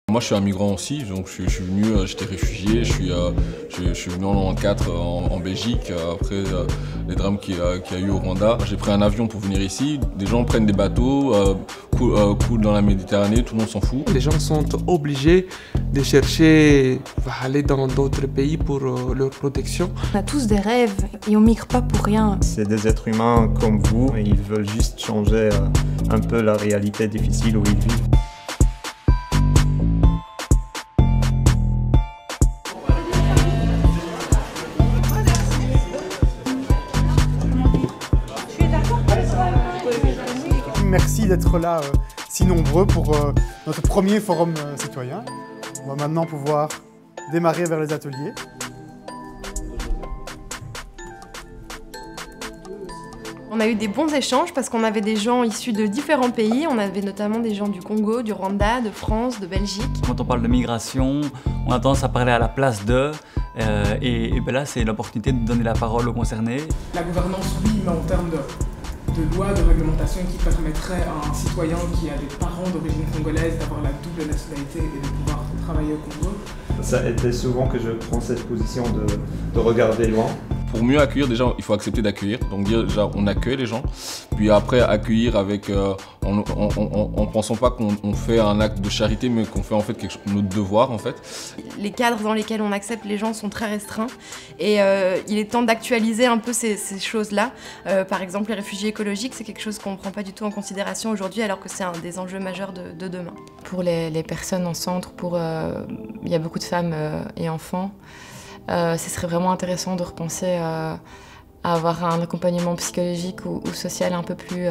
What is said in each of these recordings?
Moi je suis un migrant aussi, donc je suis venu, j'étais réfugié, je suis venu en 94 en Belgique, après les drames qu'il y a eu au Rwanda. J'ai pris un avion pour venir ici, des gens prennent des bateaux, coulent dans la Méditerranée, tout le monde s'en fout. Les gens sont obligés de chercher à aller dans d'autres pays pour leur protection. On a tous des rêves et on migre pas pour rien. C'est des êtres humains comme vous et ils veulent juste changer un peu la réalité difficile où ils vivent. Merci d'être là si nombreux pour notre premier forum citoyen. On va maintenant pouvoir démarrer vers les ateliers. On a eu des bons échanges parce qu'on avait des gens issus de différents pays. On avait notamment des gens du Congo, du Rwanda, de France, de Belgique. Quand on parle de migration, on a tendance à parler à la place d'eux. Et ben là, c'est l'opportunité de donner la parole aux concernés. La gouvernance, oui, mais en termes de loi, de réglementation qui permettrait à un citoyen qui a des parents d'origine congolaise d'avoir la double nationalité et de pouvoir travailler au Congo. Ça a été souvent que je prends cette position de regarder loin. Pour mieux accueillir, déjà, il faut accepter d'accueillir. Donc dire déjà, on accueille les gens. Puis après, accueillir avec, en pensant pas qu'on fait un acte de charité, mais qu'on fait en fait notre devoir en fait. Les cadres dans lesquels on accepte les gens sont très restreints. Et il est temps d'actualiser un peu ces choses-là. Par exemple, les réfugiés écologiques, c'est quelque chose qu'on ne prend pas du tout en considération aujourd'hui, alors que c'est un des enjeux majeurs de demain. Pour les personnes en centre, il y a beaucoup de femmes et enfants. Ce serait vraiment intéressant de repenser à avoir un accompagnement psychologique ou social un peu plus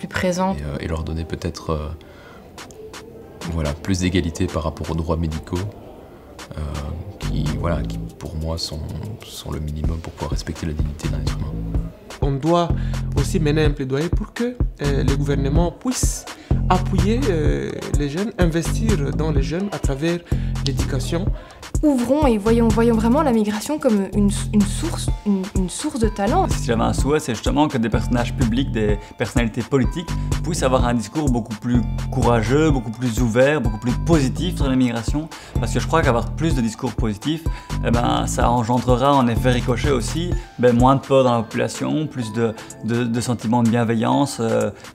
présent. Et leur donner peut-être plus d'égalité par rapport aux droits médicaux qui pour moi sont le minimum pour pouvoir respecter la dignité d'un être humain. On doit aussi mener un plaidoyer pour que les gouvernements puissent appuyer les jeunes, investir dans les jeunes à travers l'éducation. Ouvrons et voyons vraiment la migration comme une source de talent. Si j'avais un souhait, c'est justement que des personnages publics, des personnalités politiques puissent avoir un discours beaucoup plus courageux, beaucoup plus ouvert, beaucoup plus positif sur l'immigration. Parce que je crois qu'avoir plus de discours positifs, ça engendrera en effet ricochet aussi moins de peur dans la population, plus de sentiments de bienveillance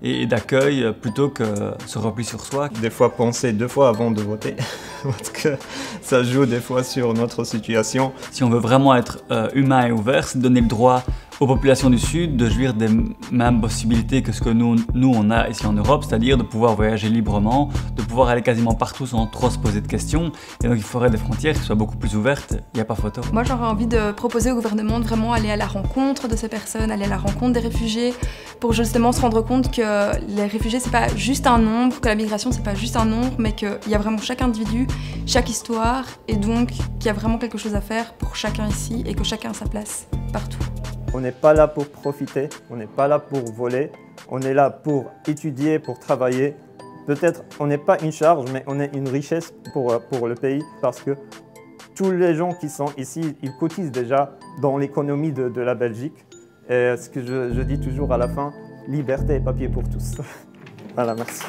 et d'accueil plutôt que ce repli sur soi. Des fois penser 2 fois avant de voter, parce que ça joue des fois sur notre situation. Si on veut vraiment être humain et ouvert, c'est de donner le droit aux populations du Sud de jouir des mêmes possibilités que ce que nous on a ici en Europe, c'est-à-dire de pouvoir voyager librement, de pouvoir aller quasiment partout sans trop se poser de questions. Et donc il faudrait des frontières qui soient beaucoup plus ouvertes, il n'y a pas photo. Moi j'aurais envie de proposer au gouvernement de vraiment aller à la rencontre de ces personnes, aller à la rencontre des réfugiés, pour justement se rendre compte que les réfugiés c'est pas juste un nombre, que la migration c'est pas juste un nombre, mais qu'il y a vraiment chaque individu, chaque histoire, et donc qu'il y a vraiment quelque chose à faire pour chacun ici et que chacun a sa place partout. On n'est pas là pour profiter, on n'est pas là pour voler, on est là pour étudier, pour travailler. Peut-être on n'est pas une charge, mais on est une richesse pour le pays parce que tous les gens qui sont ici, ils cotisent déjà dans l'économie de la Belgique. Et ce que je dis toujours à la fin, liberté et papier pour tous. Voilà, merci.